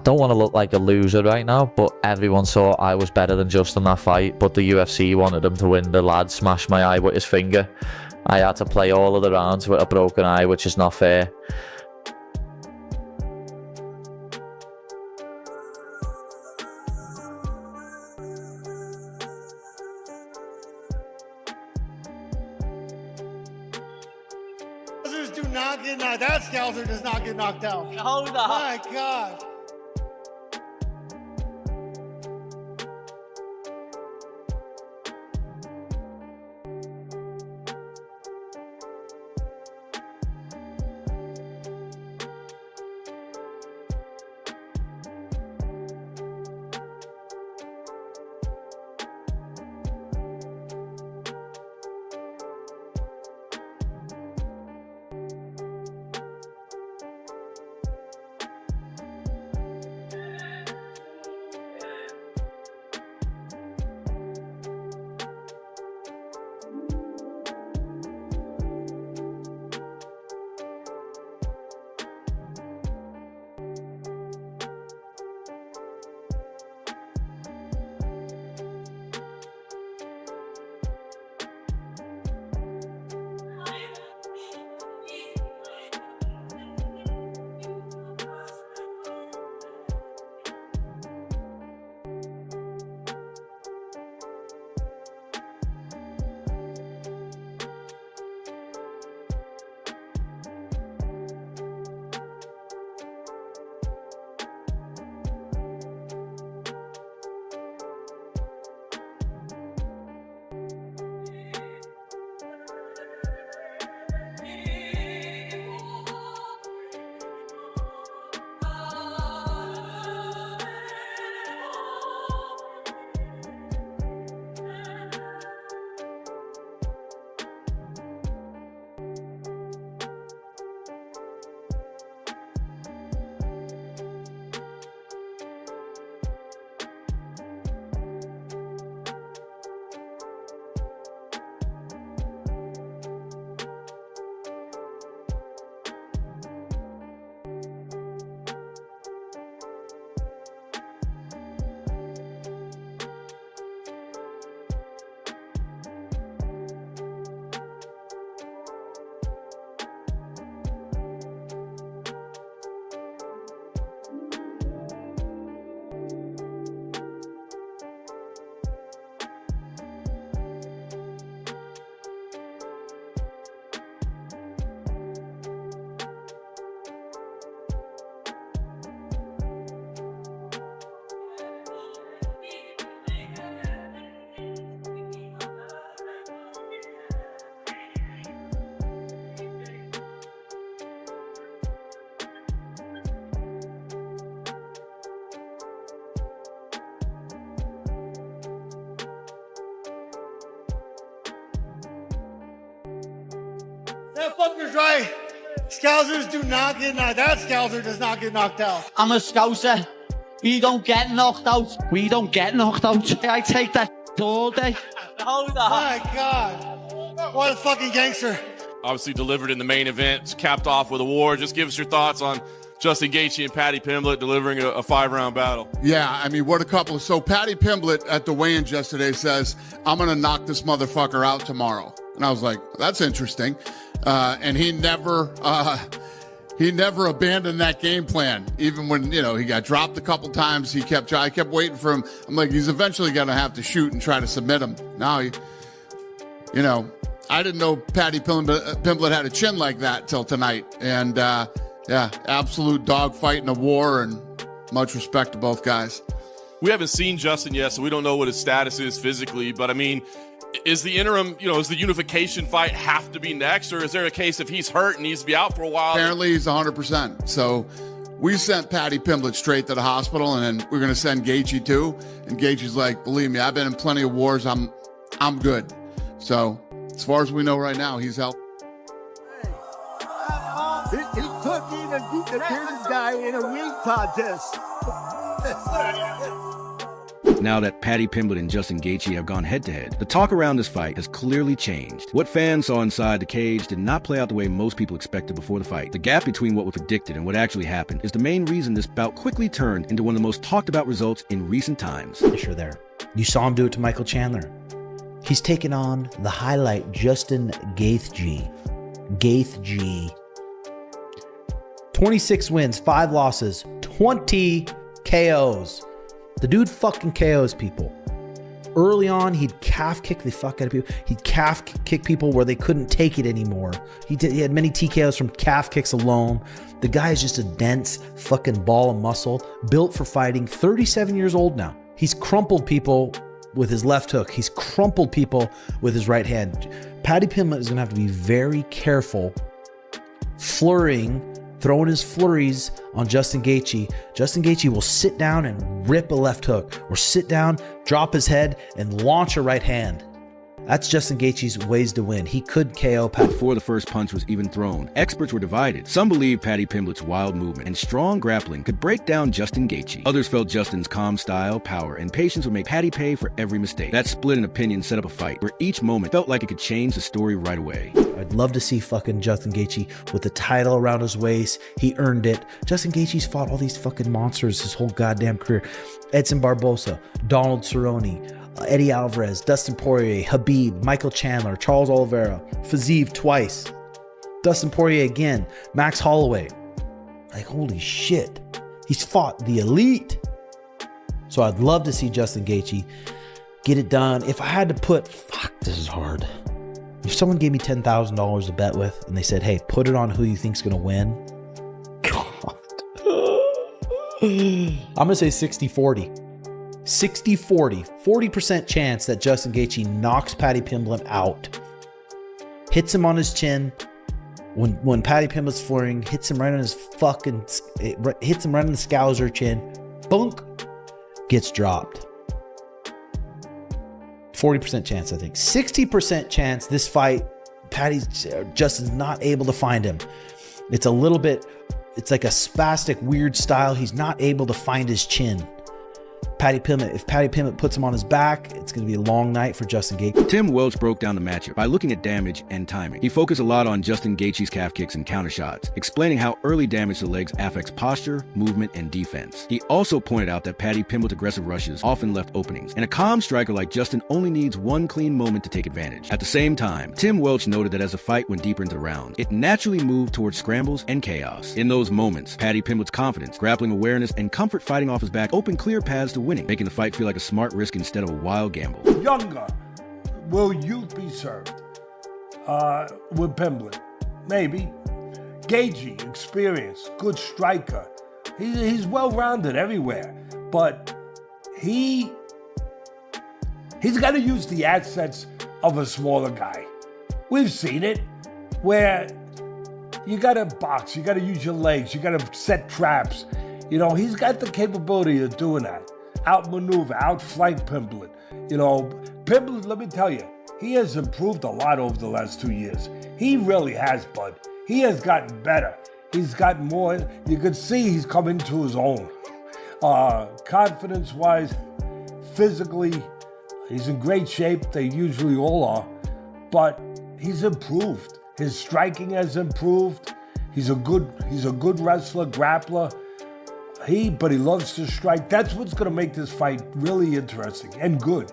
don't want to look like a loser right now, but everyone saw I was better than Justin that fight, but the UFC wanted him to win. The lad smashed my eye with his finger. I had to play all of the rounds with a broken eye, which is not fair. Do not get knocked. That Scalzer does not get knocked out. Hold on. My God. That fucker's right. Scousers do not get knocked. That Scouser does not get knocked out. I'm a Scouser. We don't get knocked out. We don't get knocked out. I take that all day. Hold on. My God. What a fucking gangster. Obviously delivered in the main event, capped off with a war. Just give us your thoughts on Justin Gaethje and Paddy Pimblett delivering a 5-round battle. Yeah, I mean, what a couple. So Paddy Pimblett at the weigh-ins yesterday says, I'm going to knock this motherfucker out tomorrow. And I was like, that's interesting. And he never abandoned that game plan. Even when, he got dropped a couple times, I kept waiting for him. I'm like, he's eventually going to have to shoot and try to submit him. Now I didn't know Paddy Pimblett had a chin like that till tonight. And, yeah, absolute dogfight in a war, and much respect to both guys. We haven't seen Justin yet, so we don't know what his status is physically. But, I mean, is the interim, is the unification fight have to be next? Or is there a case if he's hurt and needs to be out for a while? Apparently he's 100%. So we sent Paddy Pimblett straight to the hospital, and then we're going to send Gaethje too. And Gaethje's like, believe me, I've been in plenty of wars. I'm good. So as far as we know right now, he's healthy. He took in and beat the bearded guy in a weight contest. Now that Paddy Pimblett and Justin Gaethje have gone head-to-head, the talk around this fight has clearly changed. What fans saw inside the cage did not play out the way most people expected before the fight. The gap between what was predicted and what actually happened is the main reason this bout quickly turned into one of the most talked about results in recent times. Sure there. You saw him do it to Michael Chandler. He's taken on the highlight, Justin Gaethje. 26 wins, 5 losses, 20 KOs. The dude fucking KOs people. Early on, he'd calf kick the fuck out of people. He'd calf kick people where they couldn't take it anymore. He had many TKOs from calf kicks alone. The guy is just a dense fucking ball of muscle, built for fighting, 37 years old now. He's crumpled people with his left hook. He's crumpled people with his right hand. Paddy Pimblett is going to have to be very careful throwing his flurries on Justin Gaethje. Justin Gaethje will sit down and rip a left hook, or sit down, drop his head, and launch a right hand. That's Justin Gaethje's ways to win. He could KO Paddy. Before the first punch was even thrown, experts were divided. Some believed Paddy Pimblett's wild movement and strong grappling could break down Justin Gaethje. Others felt Justin's calm style, power, and patience would make Paddy pay for every mistake. That split in opinion set up a fight where each moment felt like it could change the story right away. I'd love to see fucking Justin Gaethje with the title around his waist. He earned it. Justin Gaethje's fought all these fucking monsters his whole goddamn career. Edson Barbosa, Donald Cerrone, Eddie Alvarez, Dustin Poirier, Habib, Michael Chandler, Charles Oliveira, Fiziev twice, Dustin Poirier again, Max Holloway. Like, holy shit. He's fought the elite. So I'd love to see Justin Gaethje get it done. If I had to put, this is hard. If someone gave me $10,000 to bet with and they said, hey, put it on who you think's going to win. God. I'm going to say 60-40. 60-40, 40% chance that Justin Gaethje knocks Paddy Pimblett out. Hits him on his chin. When Paddy Pimblett's flurrying, hits him right on his fucking, hits him right on the scouser chin. Bunk. Gets dropped. 40% chance, I think. 60% chance this fight, Justin's not able to find him. It's a little bit, it's like a spastic, weird style. He's not able to find his chin. If Paddy Pimblett puts him on his back, it's going to be a long night for Justin Gaethje. Tim Welch broke down the matchup by looking at damage and timing. He focused a lot on Justin Gaethje's calf kicks and counter shots, explaining how early damage to the legs affects posture, movement, and defense. He also pointed out that Paddy Pimblett's aggressive rushes often left openings, and a calm striker like Justin only needs one clean moment to take advantage. At the same time, Tim Welch noted that as the fight went deeper into the round, it naturally moved towards scrambles and chaos. In those moments, Paddy Pimblett's confidence, grappling awareness, and comfort fighting off his back opened clear paths to winning, making the fight feel like a smart risk instead of a wild gamble. Younger, will youth be served with Pimblett? Maybe. Gaethje, experience, good striker. He's well-rounded everywhere, but he's got to use the assets of a smaller guy. We've seen it, where you got to box, you got to use your legs, you got to set traps. You know, he's got the capability of doing that. Outmaneuver, outflank Pimblett. You know, Pimblett, let me tell you, he has improved a lot over the last 2 years. He really has, bud. He has gotten better. He's gotten more. You could see he's come into his own. Confidence-wise, physically, he's in great shape. They usually all are. But he's improved. His striking has improved. He's a good wrestler, grappler. But he loves to strike. That's what's going to make this fight really interesting and good.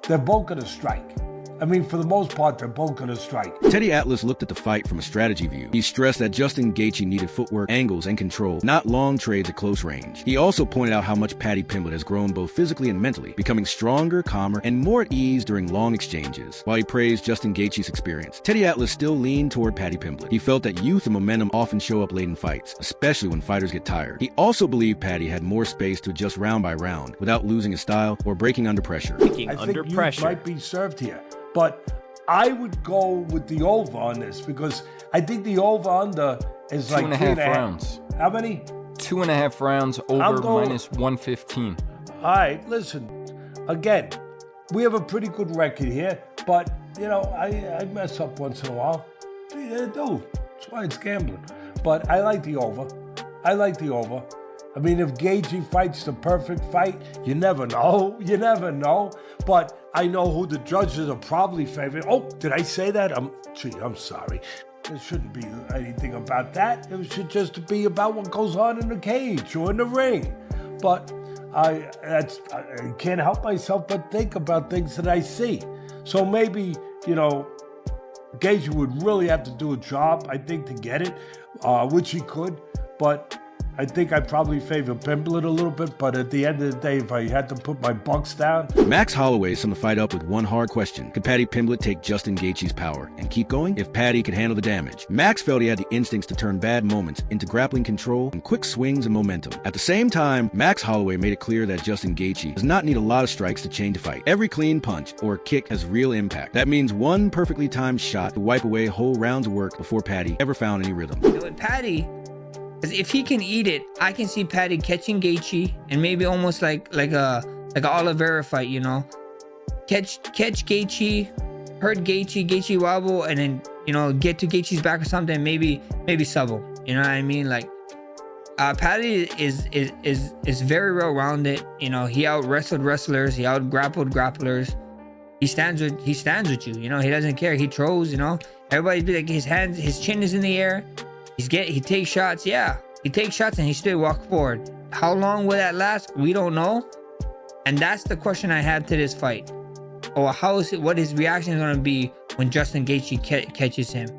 They're both going to strike. I mean, for the most part, they're both going to strike. Teddy Atlas looked at the fight from a strategy view. He stressed that Justin Gaethje needed footwork, angles, and control, not long trades at close range. He also pointed out how much Paddy Pimblett has grown both physically and mentally, becoming stronger, calmer, and more at ease during long exchanges. While he praised Justin Gaethje's experience, Teddy Atlas still leaned toward Paddy Pimblett. He felt that youth and momentum often show up late in fights, especially when fighters get tired. He also believed Paddy had more space to adjust round by round without losing his style or breaking under pressure. I think youth might be served here. But I would go with the over on this because I think the over-under is like 2.5 rounds. How many? 2.5 rounds over minus 115. All right, listen. Again, we have a pretty good record here, but, you know, I mess up once in a while. I do. That's why it's gambling. But I like the over. I mean, if Gaethje fights the perfect fight, you never know. You never know. But I know who the judges are probably favoring. Oh, did I say that? I'm sorry. There shouldn't be anything about that. It should just be about what goes on in the cage or in the ring. But I can't help myself but think about things that I see. So maybe, Gaethje would really have to do a job, I think, to get it, which he could. But I think I'd probably favor Pimblett a little bit, but at the end of the day, if I had to put my bucks down... Max Holloway summed the fight up with one hard question. Could Paddy Pimblett take Justin Gaethje's power and keep going? If Paddy could handle the damage. Max felt he had the instincts to turn bad moments into grappling control and quick swings and momentum. At the same time, Max Holloway made it clear that Justin Gaethje does not need a lot of strikes to change a fight. Every clean punch or kick has real impact. That means one perfectly timed shot to wipe away whole rounds of work before Paddy ever found any rhythm. With Paddy... because if he can eat it, I can see Paddy catching Gaethje and maybe almost like a Oliveira fight, catch Gaethje, hurt Gaethje wobble, and then get to Gaethje's back or something, maybe sub him. You know what I mean? Like Paddy is very well rounded. He out wrestled wrestlers, he out grappled grapplers. He stands with you. He doesn't care. He throws. Everybody be like his chin is in the air. He takes shots, he takes shots and he still walk forward. How long will that last? We don't know. And that's the question I had to this fight. Or what his reaction is going to be when Justin Gaethje catches him.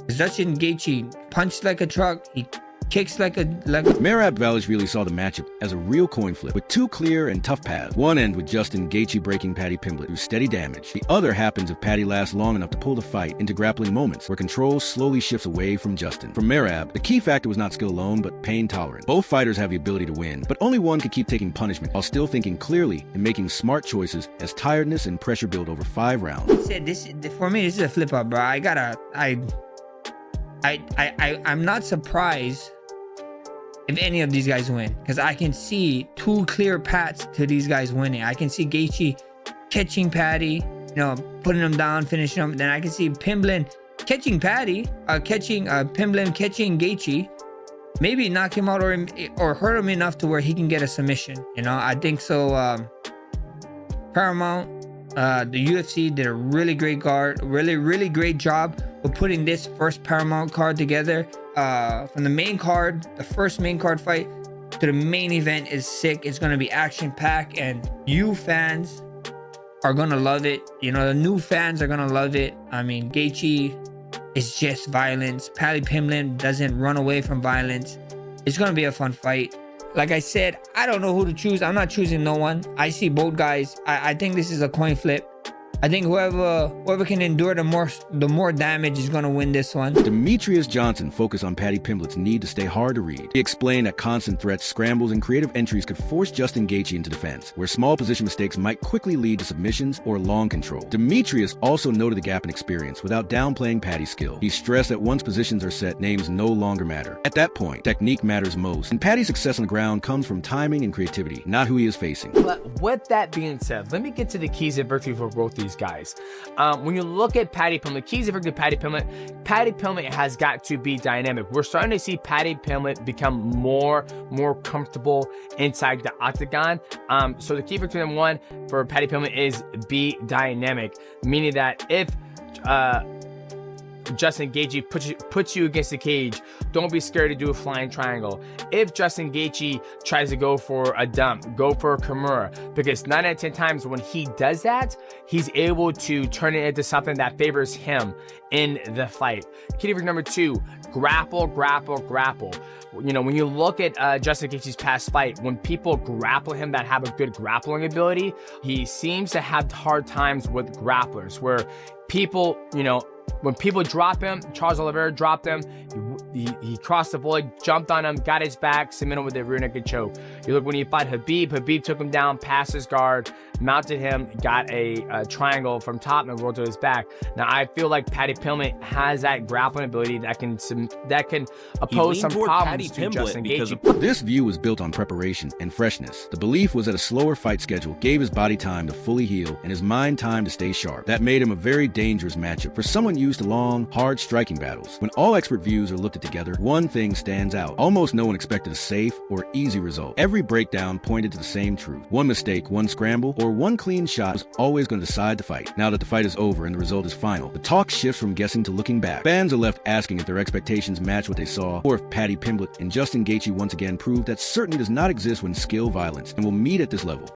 Because Justin Gaethje punched like a truck, he kicks like a... Merab Valishvili saw the matchup as a real coin flip with two clear and tough paths. One end with Justin Gaethje breaking Paddy Pimblett through steady damage. The other happens if Paddy lasts long enough to pull the fight into grappling moments where control slowly shifts away from Justin. For Merab, the key factor was not skill alone, but pain tolerance. Both fighters have the ability to win, but only one could keep taking punishment while still thinking clearly and making smart choices as tiredness and pressure build over 5 rounds. For me, this is a flip up, bro. I'm not surprised if any of these guys win, because I can see 2 clear paths to these guys winning. I can see Gaethje catching Paddy, putting him down, finishing him. Then I can see Pimblett catching Paddy, Pimblett catching Gaethje, maybe knock him out or hurt him enough to where he can get a submission. I think so. Paramount, the UFC did a really great really great job of putting this first Paramount card together. From the main card, the first main card fight, to the main event is sick. It's gonna be action-packed, and you fans are gonna love it. The new fans are gonna love it. I mean, Gaethje is just violence. Paddy Pimblett doesn't run away from violence. It's gonna be a fun fight. Like I said, I don't know who to choose. I'm not choosing no one. I see both guys. I think this is a coin flip. I think whoever can endure the more damage is going to win this one. Demetrius Johnson focused on Paddy Pimblett's need to stay hard to read. He explained that constant threats, scrambles, and creative entries could force Justin Gaethje into defense, where small position mistakes might quickly lead to submissions or long control. Demetrius also noted the gap in experience without downplaying Paddy's skill. He stressed that once positions are set, names no longer matter. At that point, technique matters most, and Paddy's success on the ground comes from timing and creativity, not who he is facing. But with that being said, let me get to the keys of victory for both these guys. When you look at Paddy Pimblett, keys of victory Paddy Pimblett has got to be dynamic. We're starting to see Paddy Pimblett become more comfortable inside the octagon. So the key victory number 1 for Paddy Pimblett is be dynamic, meaning that if Justin Gaethje puts you against the cage, don't be scared to do a flying triangle. If Justin Gaethje tries to go for a dump, go for a Kimura, because 9 out of 10 times when he does that, he's able to turn it into something that favors him in the fight. Key number 2, grapple. When you look at Justin Gaethje's past fight, when people grapple him that have a good grappling ability, he seems to have hard times with grapplers, where people, when people drop him, Charles Oliveira dropped him, he crossed the void, jumped on him, got his back, submitted him with a rear naked choke. You look when he fought Habib took him down, passed his guard, mounted him, got a triangle from top and rolled to his back. Now I feel like Paddy Pimblett has that grappling ability that can oppose some problems to Justin Gaethje. This view was built on preparation and freshness. The belief was that a slower fight schedule gave his body time to fully heal and his mind time to stay sharp. That made him a very dangerous matchup for someone used to long, hard striking battles. When all expert views are looked at together, one thing stands out. Almost no one expected a safe or easy result. Every breakdown pointed to the same truth. One mistake, one scramble, or one clean shot was always going to decide the fight. Now that the fight is over and the result is final, the talk shifts from guessing to looking back. Fans are left asking if their expectations match what they saw, or if Paddy Pimblett and Justin Gaethje once again proved that certainty does not exist when skill, violence, and will meet at this level.